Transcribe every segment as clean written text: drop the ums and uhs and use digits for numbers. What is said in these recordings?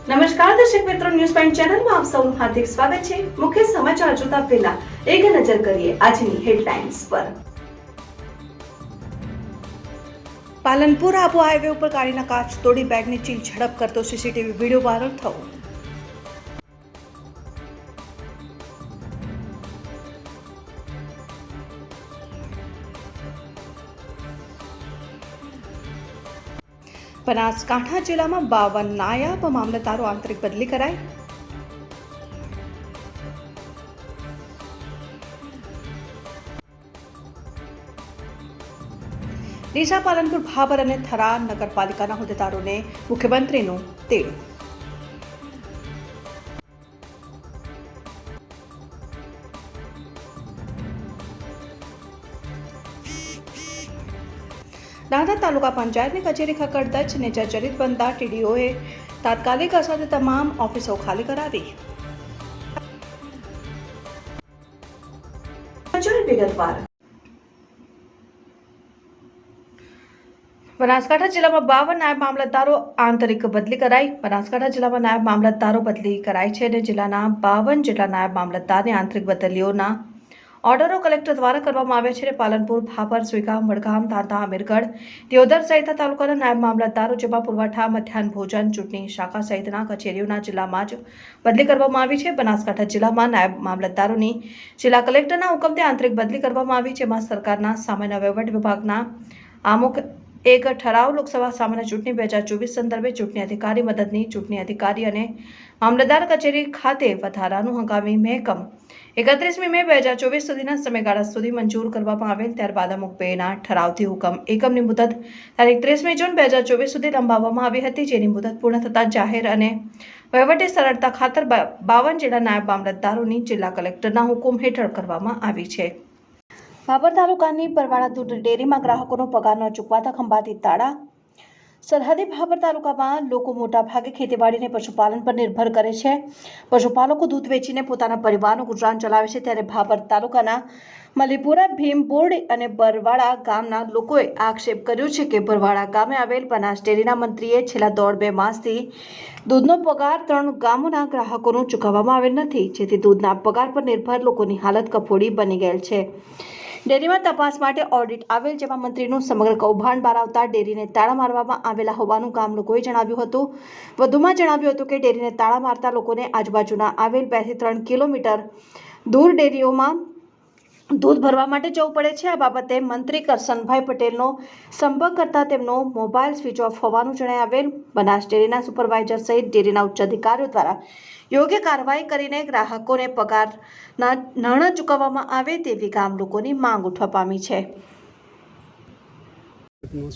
નમસ્કાર દર્શક મિત્રો, ન્યૂઝ પોઈન્ટ ચેનલમાં આપ સૌનું હાર્દિક સ્વાગત છે। મુખ્ય સમાચાર જોતા પહેલા એક નજર કરીએ આજની હેડલાઇન્સ પર। પાલનપુર આબુ હાઈવે ઉપર ગાડીના કાચ તોડી બેગની ચીલ ઝડપ કરતો સીસીટીવી વિડીયો વાયરલ થયો। બનાસકાંઠા જિલ્લામાં 52 નાયબ મામલતદારો આંતરિક બદલી કરાઈ। ડીસા, પાલનપુર, ભાભર અને થરા નગરપાલિકાના હોદ્દેદારોને મુખ્યમંત્રીનું તેડું। દાંતા તાલુકા પંચાયતની કચેરી ખકડધજ ને જર્જરિત બનતા ટીડીઓએ તાત્કાલિક અસરથી તમામ ઓફિસો ખાલી કરાવી। બનાસકાંઠા જિલ્લામાં 52 નાયબ મામલતદારો આંતરિક બદલી કરાઈ। બનાસકાંઠા જિલ્લામાં નાયબ મામલતદારો બદલી કરાઈ છે અને જિલ્લાના 52 જેટલા નાયબ મામલતદારની આંતરિક બદલીઓના ઓર્ડરો કલેક્ટર દ્વારા કરવામાં આવ્યા છે। પાલનપુર, ભાભર, સુઈગામ, વડગામ, તાંતા, અમીરગઢ, દિયોદર સહિતના તાલુકાના નાયબ મામલતદારો, જેમાં પુરવઠા, મધ્યાહન ભોજન, ચૂંટણી શાખા સહિતના કચેરીઓના જિલ્લામાં જ બદલી કરવામાં આવી છે। બનાસકાંઠા જિલ્લામાં નાયબ મામલતદારોની જિલ્લા કલેક્ટરના હુકમથી આંતરિક બદલી કરવામાં આવી, જેમાં સરકારના સામાન્ય વહીવટ વિભાગના આમુખ એક ઠરાવ લોકસભા સામાન્ય ચૂંટણી 2024 સંદર્ભે ચૂંટણી અધિકારી, મદદની ચૂંટણી અધિકારી અને મામલતદાર કચેરી ખાતે વધારાનું હંગામી મહેકમ 31મી મે 2024 સુધીના સમયગાળા સુધી મંજૂર કરવામાં આવેલ। ત્યારબાદ અમુક બેના ઠરાવથી હુકમ એકમની મુદત તારીખ 30મી જૂન 2024 સુધી લંબાવવામાં આવી હતી, જેની મુદત પૂર્ણ થતાં જાહેર અને વહીવટી સરળતા ખાતર 52 જેટલા નાયબ મામલતદારોની જિલ્લા કલેક્ટરના હુકમ હેઠળ કરવામાં આવી છે। ભાભર તાલુકાની બરવાળા દૂધ ડેરીમાં ગ્રાહકોનો પગાર ન ચૂકવાતા ખંભાતી તાળા। સરહદી ભાભર તાલુકામાં લોકો મોટાભાગે ખેતીવાડી અને પશુપાલન પર નિર્ભર કરે છે। પશુપાલકો દૂધ વેચીને પોતાના પરિવારનું ગુજરાન ચલાવે છે, ત્યારે ભાભર તાલુકાના મલીપુરા, ભીમબોરડી અને બરવાળા ગામના લોકોએ આક્ષેપ કર્યો છે કે બરવાળા ગામે આવેલ બનાસ ડેરીના મંત્રીએ છેલ્લા 1.5-2 માસથી દૂધનો પગાર 3 ગામોના ગ્રાહકોનો ચૂકવવામાં આવેલ નથી, જેથી દૂધના પગાર પર નિર્ભર લોકોની હાલત કફોડી બની ગયેલ છે। ડેરીમાં તપાસ માટે ઓડિટ આવેલ, જેમાં મંત્રીનું સમગ્ર કૌભાંડ બહાર આવતા ડેરીને તાળા મારવામાં આવેલા હોવાનું ગામ લોકોએ જણાવ્યું હતું। વધુમાં જણાવ્યું હતું કે ડેરીને તાળા મારતા લોકોને આજુબાજુના આવેલ 2 થી 3 કિલોમીટર દૂર ડેરીઓમાં દૂધ ભરવા માટે જવું પડે છે। આ બાબતે મંત્રી કરશનભાઈ પટેલનો સંપર્ક કરતા તેમનો મોબાઈલ સ્વિચ ઓફ હોવાનું જણાઈ આવેલ। બનાસ ડેરીના સુપરવાઇઝર સહિત ડેરીના ઉચ્ચ અધિકારીઓ દ્વારા યોગ્ય કાર્યવાહી કરીને ગ્રાહકોને પગારના નાણાં ચૂકવવામાં આવે તેવી ગામ લોકોની માંગ ઉઠવા પામી છે।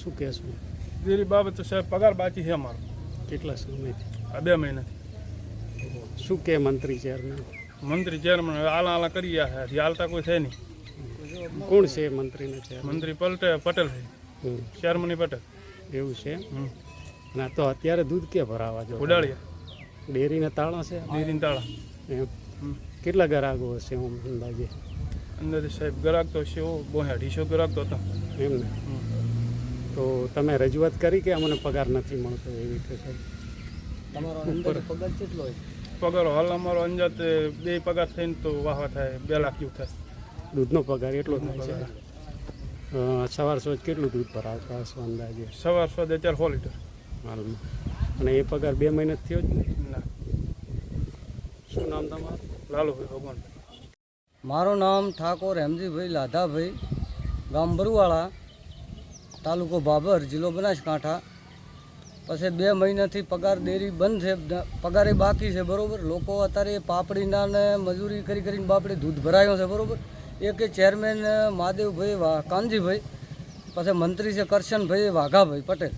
શું કહેશું? ડેરી બાબત સાહેબ પગાર બાકી છે અમારો કેટલા સમયથી? 2 મહિનાથી। શું કે મંત્રી ચેરમેન? મંત્રી ચેરમેન આલા કરી ગયા છે, હાલતા કોઈ છે નહીં। કોણ છે મંત્રીના ચેરમેન? મંત્રી પટેલ છે, ચેરમેન પટેલ એવું છે? ના તો અત્યારે દૂધ કે ભરાવા જો ઉડાડ્યા ડેરીના તાળા છે? ડેરીના તાળા કેટલા ગ્રાહકો હશે અંદાજે? અંદાજે સાહેબ ગ્રાહક તો છે 250 ગ્રાહક તો હતા એમ ને? તો તમે રજૂઆત કરી કે અમને પગાર નથી મળતો એવી રીતે સાહેબ? તમારો અંદાજે પગાર કેટલો હોય? પગાર હાલ અમારો અંદાજ 2 પગાર થઈને તો વાહવા થાય 2 લાખ જેવું થાય। દૂધનો પગાર એટલો થાય છે? સવાર સોજ કેટલું દૂધ ભરાવતા હશો અંદાજે? સવાર 4 લીટર હાલમાં, અને એ પગાર 2 મહિના થયો જ ને? ના। શું નામ તમારું? લાલુભાઈ ભગવાન। મારું નામ ઠાકોર હેમજીભાઈ લાધાભાઈ, ગામ બરુવાળા, તાલુકો ભાભર, જિલ્લો બનાસકાંઠા। પછી 2 મહિનાથી પગાર ડેરી બંધ છે, પગારે બાકી છે, બરાબર। લોકો અત્યારે પાપડીના ને મજૂરી કરીને બાપડી દૂધ ભરાયો છે, બરાબર। એક ચેરમેન મહાદેવભાઈ કાનજીભાઈ, પછી મંત્રી છે કરશનભાઈ વાઘાભાઈ પટેલ,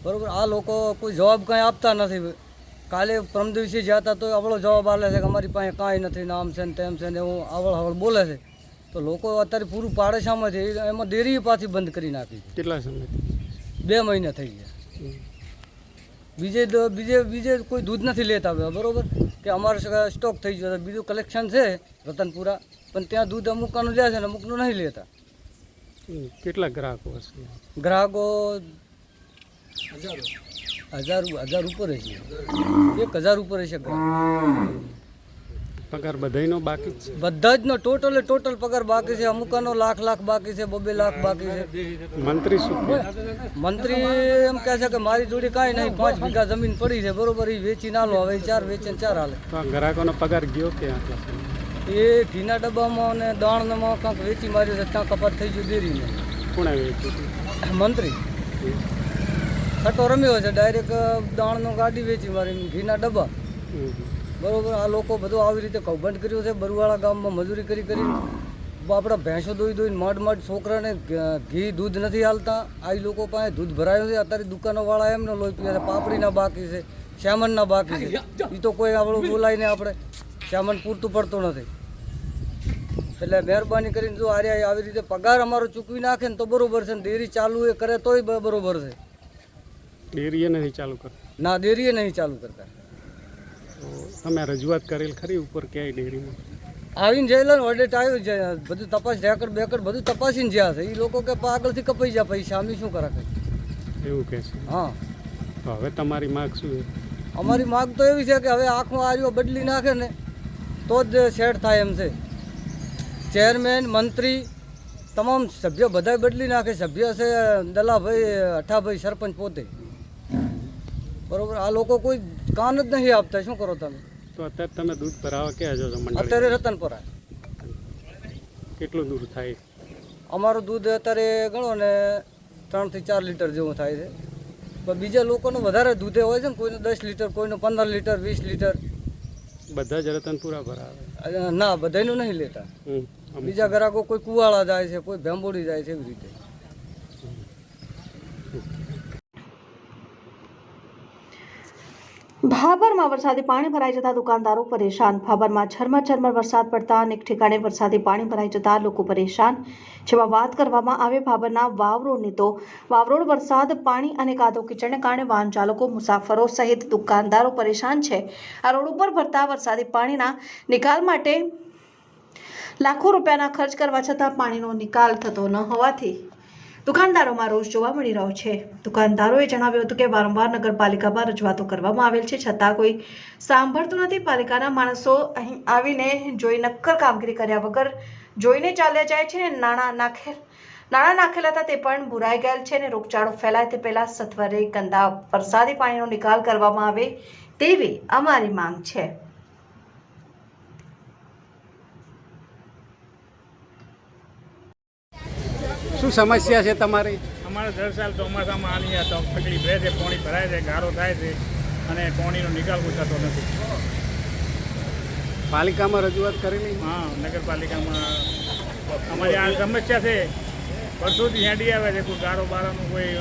બરાબર। આ લોકો કોઈ જવાબ કાંઈ આપતા નથી। કાલે પરમ દિવસે જ્યાં હતા તો આવડો જવાબ આપે છે કે અમારી પાસે કાંઈ નથી, નામ છે ને તેમ છે ને એવું આવડ બોલે છે। તો લોકો અત્યારે પૂરું પાડે સામે છે, એમાં ડેરી પાછી બંધ કરી નાખી। કેટલા સમયથી? 2 મહિના થઈ ગયા। બીજે કોઈ દૂધ નથી લેતા, બરાબર, કે અમારે સ્ટોક થઈ ગયો। બીજું કલેક્શન છે રતનપુરા, પણ ત્યાં દૂધ અમુકનું લે છે ને અમુકનું નહીં લેતા। કેટલા ગ્રાહકો હશે? ગ્રાહકો 1000 ઉપર હશે, 1000 ઉપર હશે. પગાર બધાયનો બાકી જ છે. બધા જ નો ટોટલ પગાર બાકી છે. અમુકનો લાખ બાકી છે, 2 લાખ બાકી છે. મંત્રી શું કહે? મંત્રી એમ કહે છે કે મારી જોડે કાંઈ નહીં, 5 વીઘા જમીન પડી છે, બરોબર, એ વેચી ના લો, હવે 4 વેચે 4 હાલે. તો આ ગ્રાહકોનો પગાર ગયો કે આટલા સમય? એ ઘીના ડબ્બામાં અને દાણમાં કાંક વેચી માર્યો છે, ત્યાં કપાત થઈ ગયું ડેરીને. કોણે વેચ્યું? મંત્રી સટ્ટો રમ્યો છે, ડાયરેક્ટ દાણનો ગાડી વેચી મારી, ઘીના ડબ્બા, બરોબર. આ લોકો બધું આવી રીતે કૌભાંડ કર્યું છે. બરુવાળા ગામમાં મજૂરી કરી આપણા ભેંસો દોઈને મડ છોકરાને ઘી દૂધ નથી હાલતા. આ લોકો પાસે દૂધ ભરાયું છે. અત્યારે દુકાનોવાળા એમનો લોહી પીવે છે. પાપડીના બાકી છે, શ્યામનના બાકી છે. એ તો કોઈ આપણું બોલાવીને આપણે શ્યામન પૂરતું પડતું નથી. એટલે મહેરબાની કરીને જો આવી રીતે પગાર અમારો ચૂકવી નાખે ને તો બરોબર છે. ને ડેરી ચાલુ એ કરે તોય બરોબર છે. ડેરીએ નથી ચાલુ કરતા? ના, ડેરીએ નહીં ચાલુ કરતા. તો તમે રજૂઆત કરેલ ખરી ઉપર ક્યાંય ડેરીમાં? આવીને જઈ લે ને, ઓડિટ આવ્યું છે, બધું તપાસ રેકર્ડ બધું તપાસીને જ્યાં છે. એ લોકો કે આગળથી કપાઈ જાય પૈસા, અમે શું કરા કઈ. એવું કહે છે? હા. તો હવે તમારી માગ શું છે? અમારી માગ તો એવી છે કે હવે આખું આર્યો બદલી નાખે ને તો જ સેટ થાય એમ છે. ચેરમેન, મંત્રી, તમામ સભ્ય બધાય બદલી નાખે. સભ્ય છે દલાભાઈ, અઠાભાઈ, સરપંચ પોતે, બરોબર. આ લોકો કોઈ કાન જ નહીં આપતા. શું કરો તમે? તો અત્યારે તમે દૂધ ભરાવા ક્યાં જો છો મંડળી? અત્યારે રતનપરા. કેટલું દૂર થાય? અમારું દૂધ અત્યારે ગણો ને 3 થી 4 લીટર જેવું થાય છે. પણ બીજા લોકોનું વધારે દૂધે હોય છે ને, કોઈને 10 લીટર, કોઈને 15 લીટર, 20 લીટર. બધા જ રતનપુરા ભરાવે? ના, બધાનું નહીં લેતા. બીજા ગ્રાહકો કોઈ કુવાળા જાય છે, કોઈ ભેંબોડી જાય છે, એવી રીતે. ભાભરમાં વરસાદી પાણી ભરાઈ જતા દુકાનદારો પરેશાન. ભાભરમાં ઝરમર વરસાદ પડતા અનેક ઠેકાણે વરસાદી પાણી ભરાઈ જતા લોકો પરેશાન. જેમાં વાત કરવામાં આવે ભાભરના વાવરોડની, તો વાવરોડ વરસાદ, પાણી અને કાદવ કીચડને કારણે વાહન ચાલકો, મુસાફરો સહિત દુકાનદારો પરેશાન છે. આ રોડ ઉપર ભરતા વરસાદી પાણીના નિકાલ માટે લાખો રૂપિયાના ખર્ચ કરવા છતાં પાણીનો નિકાલ થતો ન હોવાથી દુકાનદારોમાં રોષ જોવા મળી રહ્યો છે. દુકાનદારોએ જણાવ્યું હતું કે વારંવાર નગરપાલિકામાં રજૂઆતો કરવામાં આવેલ છે, છતાં કોઈ સાંભળતું નથી. પાલિકાના માણસો અહીં આવીને જોઈ નક્કર કામગીરી કર્યા વગર જોઈને ચાલ્યા જાય છે. નાણાં નાખેલા હતા તે પણ ભૂરાઈ ગયેલ છે અને રોગચાળો ફેલાય તે પહેલા સત્વરે ગંદા વરસાદી પાણીનો નિકાલ કરવામાં આવે તેવી અમારી માંગ છે. શું સમસ્યા છે તમારી? અમારે દર સાલ ચોમાસામાં આની તો તકલીફ રહે છે. પાણી ભરાય છે, ગારો થાય છે અને પાણીનો નિકાલ કોઈ થતો નથી. પાલિકામાં રજૂઆત કરેલી? હા, નગરપાલિકામાં અમારી આ સમસ્યા છે. વર્ષોથી હેડી આવે છે. કોઈ ગારો બારાનો કોઈ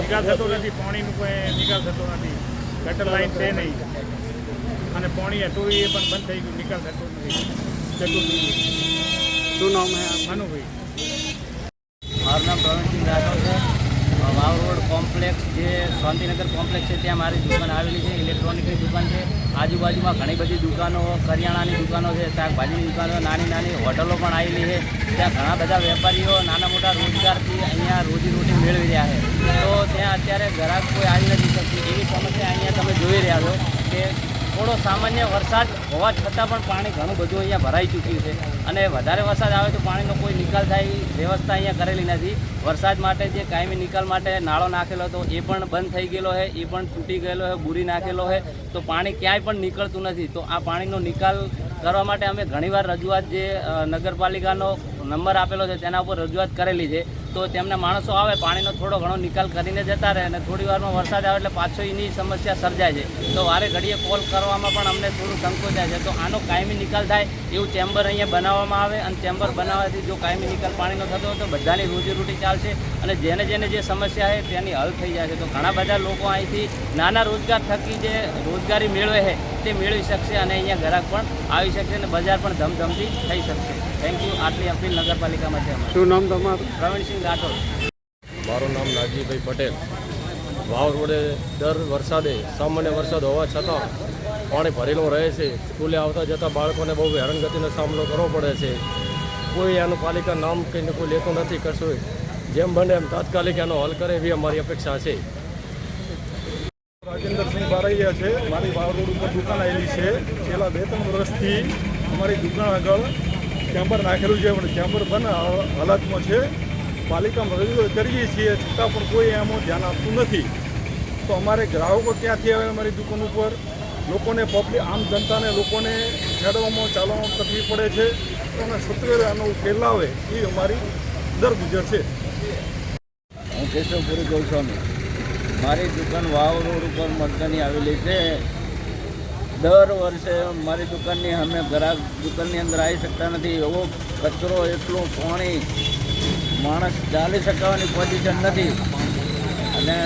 નિકાલ થતો નથી, પાણીનો કોઈ નિકાલ થતો નથી. ગટર લાઈન છે નહીં અને પાણી હતું એ પણ બંધ થઈ ગયું, નિકાલ થતો નથી. શું નામ હે? મનુભાઈ. મારું નામ પ્રવીણસિંહ રાઠોડ છે. વાવ રોડ કોમ્પ્લેક્સ, જે શાંતિનગર કોમ્પ્લેક્સ છે, ત્યાં મારી દુકાન આવેલી છે. ઇલેક્ટ્રોનિકની દુકાન છે. આજુબાજુમાં ઘણી બધી દુકાનો, કરિયાણાની દુકાનો છે, શાકભાજીની દુકાનો, નાની હોટલો પણ આવેલી છે. ત્યાં ઘણા બધા વેપારીઓ નાના મોટા રોજગારથી અહીંયા રોજીરોટી મેળવી રહ્યા છે. તો ત્યાં અત્યારે ગ્રાહક કોઈ આવી નથી શકતી. એવી સમસ્યા અહીંયા તમે જોઈ રહ્યા છો કે થોડો સામાન્ય વરસાદ હોવા છતાં પણ પાણી ઘણું બધું અહીંયા ભરાઈ ચૂક્યું છે. અને વધારે વરસાદ આવે તો પાણીનો કોઈ નિકાલ થાય એવી વ્યવસ્થા અહીંયા કરેલી નથી. વરસાદ માટે જે કાયમી નિકાલ માટે નાળો નાખેલો હતો એ પણ બંધ થઈ ગયેલો છે, એ પણ તૂટી ગયેલો છે, બુરી નાખેલો છે. તો પાણી ક્યાંય પણ નીકળતું નથી. તો આ પાણીનો નિકાલ કરવા માટે અમે ઘણીવાર રજૂઆત, જે નગરપાલિકાનો નંબર આપેલો છે તેના ઉપર રજૂઆત કરેલી છે. તો તેમના માણસો આવે, પાણીનો થોડો ઘણો નિકાલ કરીને જતા રહે અને થોડી વારમાં વરસાદ આવે એટલે પાછો એની સમસ્યા સર્જાય છે. તો વારે ઘડીએ કોલ કરવામાં પણ અમને થોડું સંકોચાય છે. તો આનો કાયમી નિકાલ થાય એવું ચેમ્બર અહીંયા બનાવવામાં આવે અને ચેમ્બર બનાવવાથી જો કાયમી નિકાલ પાણીનો થતો હોય તો બધાની રોજીરોટી ચાલશે અને જેને જે સમસ્યા છે તેની હલ થઈ જાય છે. તો ઘણા બધા લોકો અહીંથી નાના રોજગાર થકી જે રોજગારી મેળવે છે તે મેળવી શકશે અને અહીંયા ગ્રાહક પણ આવી શકશે અને બજાર પણ ધમધમથી થઈ શકશે. Thank you. આટલી અપીલ નગરપાલિકામાં છે. શું નામ તમારું? પ્રવીણસિંહ રાઠોડ. મારું નામ નાગજીભાઈ પટેલ. વાવ રોડે દર વરસાદે, સામાન્ય વરસાદ હોવા છતાં પાણી ભરેલું રહે છે. સ્કૂલે આવતા જતાં બાળકોને બહુ હેરાનગતિનો સામનો કરવો પડે છે. કોઈ એનું પાલિકા નામ કહીને કોઈ લેતું નથી. કરશું જેમ બને એમ તાત્કાલિક એનો હલ કરે એવી અમારી અપેક્ષા છે. રાજેન્દ્રસિંહ બારૈયા છે. મારી વાવ રોડ ઉપર દુકાન આવેલી છે. છેલ્લા 2-3 વર્ષથી અમારી દુકાન આગળ ચેમ્બર નાખેલું છે, પણ ચેમ્બર બંધ હાલતમાં છે. પાલિકામાં રજૂઆત કરીએ છીએ, છતાં પણ કોઈ એમાં ધ્યાન આપતું નથી. તો અમારે ગ્રાહકો ક્યાંથી આવે અમારી દુકાન ઉપર? લોકોને પબ્લિક આમ જનતાને લોકોને હેડવામાં ચાલવામાં તકલીફ પડે છે. તો અમે સત્વરે આનો ઉકેલ લાવે એ અમારી દરગુજર છે. હું કેશવપુરી ગોસ્વામી. મારી દુકાન વાવ રોડ ઉપર મરચાની આવેલી છે. દર વર્ષે મારી દુકાનની અમે ગ્રાહક દુકાનની અંદર આવી શકતા નથી. એવો કચરો, એટલું પાણી, માણસ ચાલી શકવાની પોઝિશન નથી. અને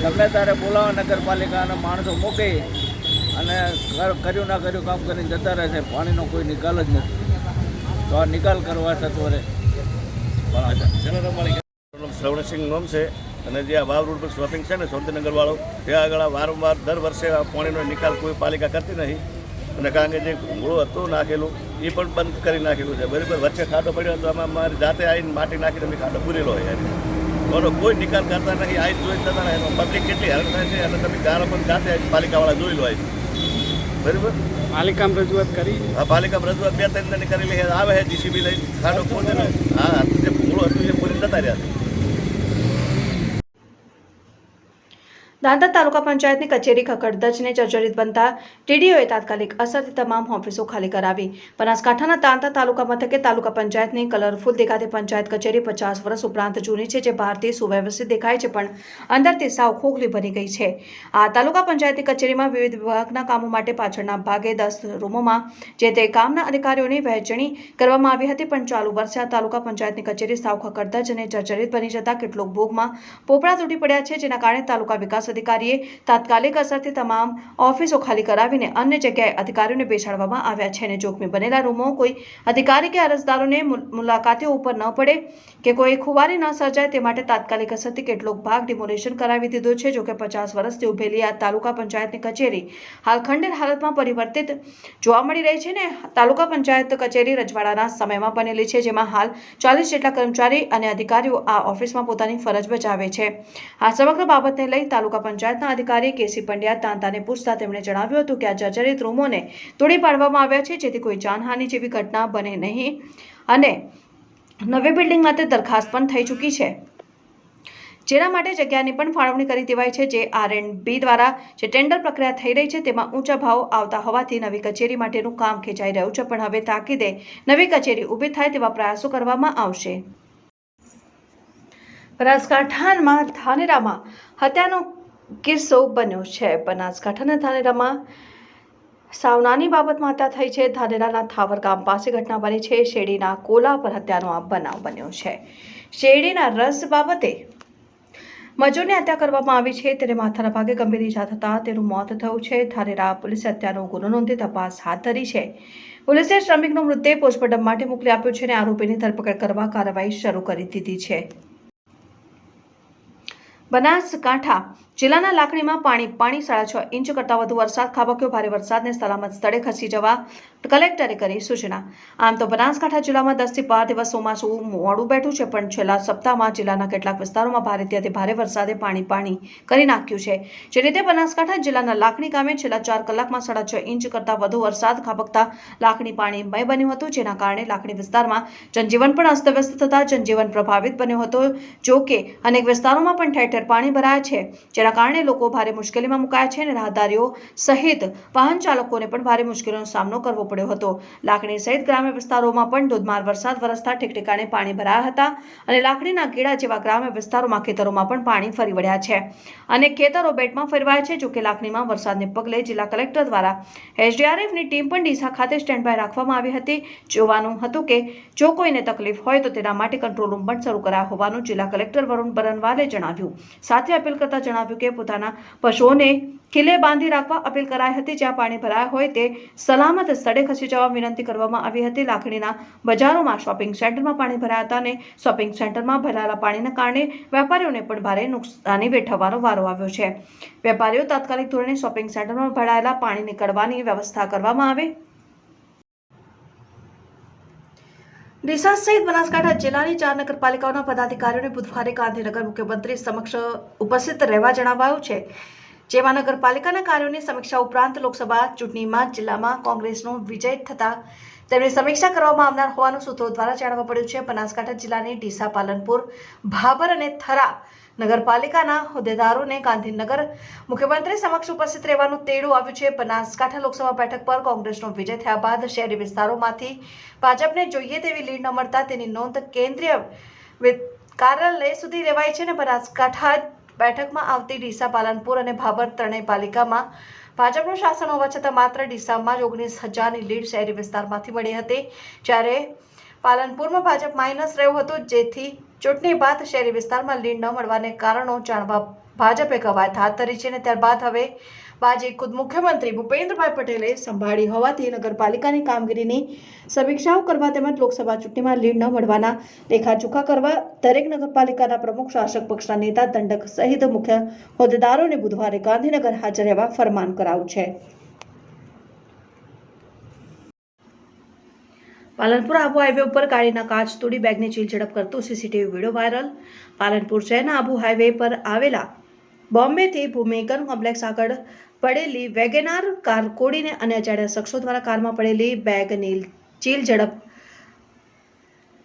ગમે ત્યારે બોલાવો નગરપાલિકાના માણસો મૂકી અને કર્યું ના કર્યું કામ કરીને જતા રહે છે. પાણીનો કોઈ નિકાલ જ નથી. તો આ નિકાલ કરવા સત્વરે શ્રવણસિંહ નોમ છે. અને જે આ વાવ રોડ પર શોપિંગ છે ને શાંતિનગરવાળો, ત્યાં આગળ વારંવાર દર વર્ષે પાણીનો નિકાલ કોઈ પાલિકા કરતી નથી. અને કારણ કે જે ઘૂંગળું હતું નાખેલું એ પણ બંધ કરી નાખેલું છે. બરાબર, વચ્ચે ખાડો પડ્યો તો અમે અમારી જાતે આવીને માટી નાખીને અમે ખાડો પૂરેલો હોય. એનો કોઈ નિકાલ કરતા નથી. આ જોઈ જતા ને એનો પબ્લિક કેટલી હેરાન થાય છે. અને તમે ગાળો પણ જાતે પાલિકાવાળા જોઈ લો. બરાબર, પાલિકામાં રજૂઆત કરી. હા, પાલિકામાં રજૂઆત 2-3 દિનની કરેલી છે. આવે છે જીસીબી લઈ ખાડો ખોદે. હા, જે ઘૂંગળું હતું એ પૂરીને જતા રહ્યા છે. દાંતા તાલુકા પંચાયતની કચેરી ખખડધજને જર્જરિત બનતા ટીડીઓએ તાત્કાલિક અસરથી તમામ ઓફિસો ખાલી કરાવી. બનાસકાંઠાના દાંતા તાલુકા મથકે તાલુકા પંચાયતની કલરફુલ દેખાતી પંચાયત કચેરી 50 વર્ષ ઉપરાંત જૂની છે, જે બહારથી સુવ્યવસ્થિત દેખાય છે પણ અંદરથી સાવ ખોખલી બની ગઈ છે. આ તાલુકા પંચાયતની કચેરીમાં વિવિધ વિભાગના કામો માટે પાછળના ભાગે 10 રૂમોમાં જે તે કામના અધિકારીઓની વહેંચણી કરવામાં આવી હતી. પણ ચાલુ વર્ષે આ તાલુકા પંચાયતની કચેરી સાવ ખખડધજ અને જર્જરિત બની જતા કેટલોક ભોગમાં પોપડા તૂટી પડ્યા છે, જેના કારણે તાલુકા વિકાસ અધિકારીએ તાત્કાલિક અસરથી તમામ ઓફિસો ખાલી કરાવીને અન્ય જગ્યાએ અધિકારીઓને બેસાડવામાં આવ્યા છે. અને જોખમી બનેલા રૂમો કોઈ અધિકારી કે અરજદારોને મુલાકાતીઓ ઉપર ન પડે કે કોઈ ખુવારી ન સર્જાય તે માટે તાત્કાલિક અસરથી કેટલોક ભાગ ડિમોલિશન કરાવી દીધો છે. જોકે 50 વર્ષથી ઉભેલી આ તાલુકા પંચાયતની કચેરી હાલ ખંડેર હાલતમાં પરિવર્તિત જોવા મળી રહી છે. ને તાલુકા પંચાયત કચેરી રજવાડાના સમયમાં બનેલી છે, જેમાં હાલ 40 જેટલા કર્મચારી અને અધિકારીઓ આ ઓફિસમાં પોતાની ફરજ બજાવે છે. આ સમગ્ર બાબતને લઈ તાલુકા પંચાયતના અધિકારી કેસી પંડ્યા તાંતાને પૂછતા તેમણે જણાવ્યું હતું કે આ જર્જરિત રૂમોને તોડી પાડવામાં આવ્યા છે, જેથી કોઈ જાનહાનિ જેવી ઘટના બને નહીં. અને નવી બિલ્ડિંગ માટે દરખાસ્ત પણ થઈ ચૂકી છે, જેના માટે જગ્યાની પણ ફાળવણી કરી દેવાઈ છે. જે R&B દ્વારા જે ટેન્ડર પ્રક્રિયા થઈ રહી છે તેમાં ઊંચા ભાવ આવતા હોવાથી નવી કચેરી માટેનું કામ ખેંચાઈ રહ્યું છે. પણ હવે તાકીદે નવી કચેરી ઊભી થાય તેવા પ્રયાસો કરવામાં આવશે. બનાસકાંઠામાં ધાનેરામાં હત્યાનો કિસ્સો બન્યો છે. બનાસકાંઠાના ધાનેરામાં સાવનાની બાબતમાં હત્યા થઈ છે. ધાનેરાના થાવર ગામ પાસે ઘટના બની છે. શેરડીના કોલા પર હત્યાનો આ બનાવ બન્યો છે. શેરડીના રસ બાબતે મજૂરની હત્યા કરવામાં આવી છે. તેને માથાના ભાગે ગંભીર ઈજા થતાં તેનું મોત થયું છે. ધાનેરા પોલીસે હત્યાનો ગુનો નોંધી તપાસ હાથ ધરી છે. પોલીસે શ્રમિકનો મૃતદેહ પોસ્ટમોર્ટમ માટે મોકલી આપ્યો છે અને આરોપીની ધરપકડ કરવા કાર્યવાહી શરૂ કરી દીધી છે. બનાસકાંઠા જિલ્લાના લાખણીમાં પાણી 6.5 ઇંચ કરતાં વધુ વરસાદ ખાબક્યો. ભારે વરસાદને સલામત સ્થળે ખસી જવા કલેક્ટરે કરી સૂચના. આમ તો બનાસકાંઠા જિલ્લામાં 10 થી 12 દિવસ ચોમાસું મોડું બેઠું છે, પણ છેલ્લા સપ્તાહમાં જિલ્લાના કેટલાક વિસ્તારોમાં ભારેથી અતિ ભારે વરસાદે પાણી કરી નાખ્યું છે. જે રીતે બનાસકાંઠા જિલ્લાના લાખણી ગામે છેલ્લા 4 કલાકમાં 6.5 ઇંચ કરતાં વધુ વરસાદ ખાબકતા લાખણી પાણીમય બન્યું હતું, જેના કારણે લાખણી વિસ્તારમાં જનજીવન પણ અસ્તવ્યસ્ત થતા જનજીવન પ્રભાવિત બન્યો હતો. જો કે અનેક વિસ્તારોમાં પણ ઠેર ઠેર પાણી ભરાયા છે, જેના કારણે લોકો ભારે મુશ્કેલીમાં મુકાયા છે અને રાહદારીઓ સહિત વાહન ચાલકોને પણ ભારે મુશ્કેલીનો સામનો કરવો પડ્યો હતો. લાખણી સહિત ગ્રામ્ય વિસ્તારોમાં પણ ધોધમાર વરસાદ વરસતા ઠેકઠેકાણે પાણી ભરાયા હતા અને લાખણીના ગેડા જેવા ગ્રામ્ય વિસ્તારોમાં ખેતરોમાં પણ પાણી ફરી વળ્યા છે અને ખેતરો બેટમાં ફેરવાયા છે. જોકે લાખણીમાં વરસાદને પગલે જિલ્લા કલેક્ટર દ્વારા SDRFની ટીમ પણ ડીસા ખાતે સ્ટેન્ડ બાય રાખવામાં આવી હતી. જોવાનું હતું કે જો કોઈને તકલીફ હોય તો તેના માટે કંટ્રોલ રૂમ પણ શરૂ કરાયા હોવાનું જિલ્લા કલેક્ટર વરુણ બરનવાલે જણાવ્યું. સાથે અપીલ કરતા જણાવ્યું કે પોતાના પશુઓને ખીલે બાંધી રાખવા અપીલ કરાઈ હતી. જ્યાં પાણી ભરાયા હોય તે સલામત સ્થળે ખસી જવા વિનંતી કરવામાં આવી હતી. લાખણીના બજારોમાં શોપિંગ સેન્ટરમાં પાણી ભરાયા હતા અને શોપિંગ સેન્ટરમાં ભરાયેલા પાણીના કારણે વેપારીઓને પણ ભારે નુકસાની વેઠવવાનો વારો આવ્યો છે. વેપારીઓ તાત્કાલિક ધોરણે શોપિંગ સેન્ટરમાં ભરાયેલા પાણી નીકળવાની વ્યવસ્થા કરવામાં આવે. ડીસા સહિત બનાસકાંઠા જિલ્લાની 4 નગરપાલિકાઓના પદાધિકારીઓને બુધવારે ગાંધીનગર મુખ્યમંત્રી સમક્ષ ઉપસ્થિત રહેવા જણાવાયું છે. જેમાં નગરપાલિકાના કાર્યોની સમીક્ષા ઉપરાંત લોકસભા ચૂંટણીમાં જિલ્લામાં કોંગ્રેસનો વિજય થતા તેમની સમીક્ષા કરવામાં આવનાર હોવાનું સૂત્રો દ્વારા જાણવા પડ્યું છે. બનાસકાંઠા જિલ્લાની ડીસા, પાલનપુર, ભાભર અને થરા નગરપાલિકાના હોદ્દેદારોને ગાંધીનગર મુખ્યમંત્રી સમક્ષ ઉપસ્થિત રહેવાનું તેડું આવ્યું છે. બનાસકાંઠા લોકસભા બેઠક પર કોંગ્રેસનો વિજય થયા બાદ શહેરી વિસ્તારોમાંથી ભાજપને જોઈએ તેવી લીડ ન મળતા તેની નોંધ કેન્દ્રીય કાર્યાલય સુધી લેવાય છે. અને બનાસકાંઠા બેઠકમાં આવતી ડીસા, પાલનપુર અને ભાભર ત્રણેય પાલિકામાં ભાજપનું શાસન હોવા છતાં માત્ર ડીસામાં જ 19,000ની લીડ શહેરી વિસ્તારમાંથી મળી હતી, જ્યારે પાલનપુરમાં ભાજપ માઇનસ રહ્યું હતું. જેથી ચૂંટણી બાદ શહેરી વિસ્તારમાં લીડ ન મળવાને કારણો જાણવા ભાજપે કવાયત હાથ ધરી છે. અને ત્યારબાદ હવે બાજી ખુદ મુખ્યમંત્રી ભૂપેન્દ્રભાઈ પટેલે સંભાળી હોવાથી નગરપાલિકાની કામગીરીની સમીક્ષાઓ કરવા તેમજ લોકસભા ચૂંટણીમાં લીડ ન મળવાના લેખાજોખા કરવા દરેક નગરપાલિકાના પ્રમુખ, શાસક પક્ષના નેતા, દંડક સહિત મુખ્ય હોદ્દેદારોને બુધવારે ગાંધીનગર હાજર રહેવા ફરમાન કરાયું છે. પાલનપુર આબુ હાઈવે ઉપર ગાડીના કાચ તોડી બેગની ચીલ ઝડપ કરતો સીસીટીવી વિડીયો વાયરલ. પાલનપુર શહેરના આબુ હાઈવે પર આવેલા બોમ્બેથી ભૂમિગન કોમ્પ્લેક્સ આગળ પડેલી વેગેનાર કાર કોડીને અને અજાણ્યા શખ્સો દ્વારા કારમાં પડેલી બેગની ચીલ ઝડપ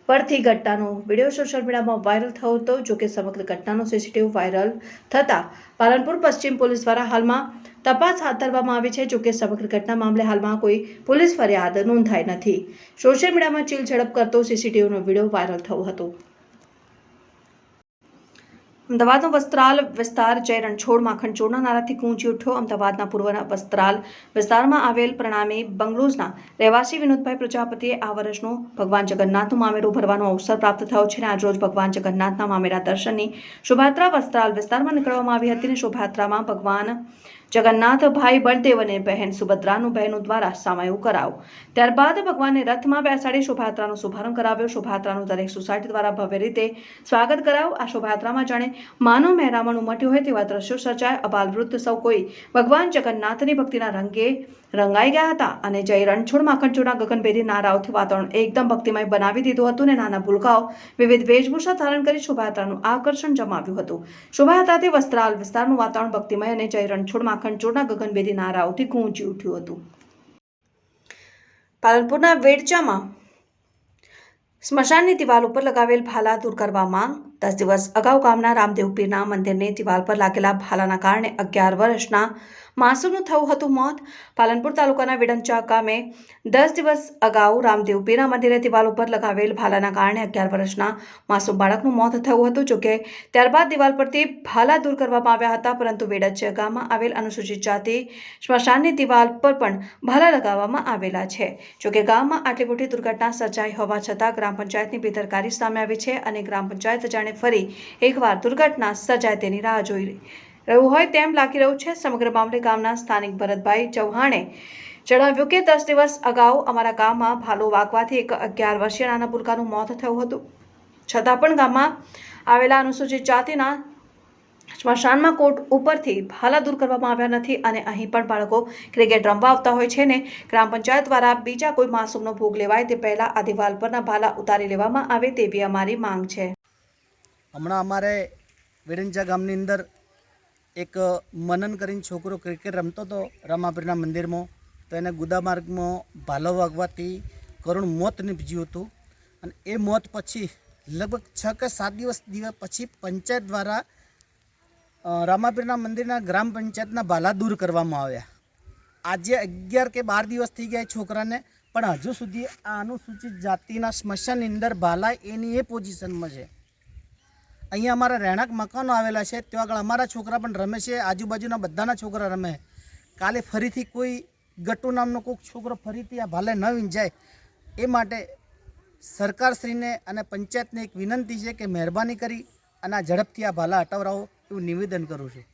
પરથી ઘટનાનો વિડીયો સોશિયલ મીડિયામાં વાયરલ થયો હતો. જોકે સમગ્ર ઘટનાનો સીસીટીવી વાયરલ થતાં પાલનપુર પશ્ચિમ પોલીસ દ્વારા હાલમાં તપાસ હાથ ધરવામાં આવી છે. જોકે સમગ્ર ઘટના મામલે હાલમાં કોઈ પોલીસ ફરિયાદ નોંધાઈ નથી. સોશિયલ મીડિયામાં ચીલ ઝડપ કરતો સીસીટીવીનો વિડીયો વાયરલ થયો હતો. અમદાવાદનો વસ્ત્રાલ વિસ્તાર જય રણછોડ માખણ ચોરના નારાથી ગૂંજી ઉઠ્યો. અમદાવાદના પૂર્વના વસ્ત્રાલ વિસ્તારમાં આવેલ પ્રણામી બંગલોઝના રહેવાસી વિનોદભાઈ પ્રજાપતિએ આ વર્ષનો ભગવાન જગન્નાથનું મામેરું ભરવાનો અવસર પ્રાપ્ત થયો છે. અને આજરોજ ભગવાન જગન્નાથના મામેરા દર્શનની શોભાયાત્રા વસ્ત્રાલ વિસ્તારમાં નીકળવામાં આવી હતી. અને શોભાયાત્રામાં ભગવાન જગન્નાથ, ભાઈ બળદેવ અને બહેન સુભદ્રાનું બહેનો દ્વારા સામયું કરાવ. ત્યારબાદ ભગવાનને રથમાં બેસાડી શોભાયાત્રાનો શુભારંભ કરાવ્યો. શોભાયાત્રાનું દરેક સોસાયટી દ્વારા ભવ્ય રીતે સ્વાગત કરાવ. આ શોભાયાત્રામાં જાણે માનવ મહેરામણ ઉમટ્યું હોય તેવા દ્રશ્યો સર્જાય. અબાલવૃદ્ધ સૌ કોઈ ભગવાન જગન્નાથની ભક્તિના રંગે રંગાઈ ગયા હતા. અને જય રણછોડ માખણચોરના ગગનભેદી નારાઓથી વાતાવરણ એકદમ ભક્તિમય બનાવી દીધું હતું. અને નાના ભૂલકાઓ વિવિધ વેશભૂષા ધારણ કરી શોભાયાત્રાનું આકર્ષણ જમાવ્યું હતું. શોભાયાત્રાથી વસ્ત્રાલ વિસ્તારનું વાતાવરણ ભક્તિમય અને જય રણછોડ માખણચોરના ગગનભેદી નારાઓથી ગૂંજી ઉઠ્યું હતું. પાલનપુરના વેડચામાં સ્મશાનની દિવાલ ઉપર લગાવેલ ભાલા દૂર કરવા માંગ. 10 દિવસ અગાઉ ગામના રામદેવ પીરના મંદિરની દિવાલ પર લાગેલા ભાલાના કારણે 11 વર્ષના માસૂમનું થયું હતું મોત. પાલનપુર તાલુકાના વિડંચા ગામે 10 દિવસ અગાઉ રામદેવ પીરના મંદિરે દિવાલ ઉપર લગાવેલ ભાલાના કારણે 11 વર્ષના માસૂમ બાળકનું મોત થયું હતું. જોકે ત્યારબાદ દિવાલ પરથી ભાલા દૂર કરવામાં આવ્યા હતા, પરંતુ વેડંચા ગામમાં આવેલ અનુસૂચિત જાતિ સ્મશાનની દિવાલ પર પણ ભાલા લગાવવામાં આવેલા છે. જોકે ગામમાં આટલી મોટી દુર્ઘટના સર્જાઈ હોવા છતાં ગ્રામ પંચાયતની બેદરકારી સામે આવી છે. અને ગ્રામ પંચાયત જાણે ફરી એકવાર દુર્ઘટના સર્જાય તેની રાહ જોઈ રહ્યું હોય તેમ લાગી રહ્યું છે. સમગ્ર મામલે ગામના સ્થાનિક ભરતભાઈ ચૌહાણે જણાવ્યું કે 10 દિવસ અગાઉ અમારા ગામમાં ભાલો વાગવાથી એક 11 વર્ષીય નાના પુલકાનું મોત થયું હતું. છતાં પણ ગામમાં આવેલા અનુસૂચિત જાતિના સ્મશાનમાં કોર્ટ ઉપરથી ભાલા દૂર કરવામાં આવ્યા નથી. અને અહીં પણ બાળકો ક્રિકેટ રમવા આવતા હોય છે. ને ગ્રામ પંચાયત દ્વારા બીજા કોઈ માસૂમનો ભોગ લેવાય તે પહેલાં આ દિવાલ પરના ભાલા ઉતારી લેવામાં આવે તેવી અમારી માંગ છે. હમણાં અમારે વેડંચા ગામની અંદર એક મનન કરીને છોકરો ક્રિકેટ રમતો હતો રામાપીરના મંદિરમાં, તો એને ગુદામાર્ગમાં ભાલો વાગવાથી કરુણ મોત નીપજ્યું હતું. અને એ મોત પછી લગભગ 6 કે 7 દિવસ પછી પંચાયત દ્વારા રામાપીરના મંદિરના ગ્રામ પંચાયતના ભાલા દૂર કરવામાં આવ્યા. આજે 11 કે 12 દિવસ થઈ ગયા છોકરાને, પણ હજુ સુધી આ અનુસૂચિત જાતિના સ્મશાનની અંદર ભાલા એની એ પોઝિશનમાં છે. અહીંયા અમારા રહેણાંક મકાનો આવેલા છે, ત્યાં આગળ અમારા છોકરા પણ રમે છે, આજુબાજુના બધાના છોકરા રમે. કાલે ફરીથી કોઈ ગટ્ટુ નામનો કોઈક છોકરો ફરીથી આ ભાલે ન વીંજાય એ માટે સરકારશ્રીને અને પંચાયતને એક વિનંતી છે કે મહેરબાની કરી અને આ ઝડપથી આ ભાલા હટાવરાવો એવું નિવેદન કરું છું.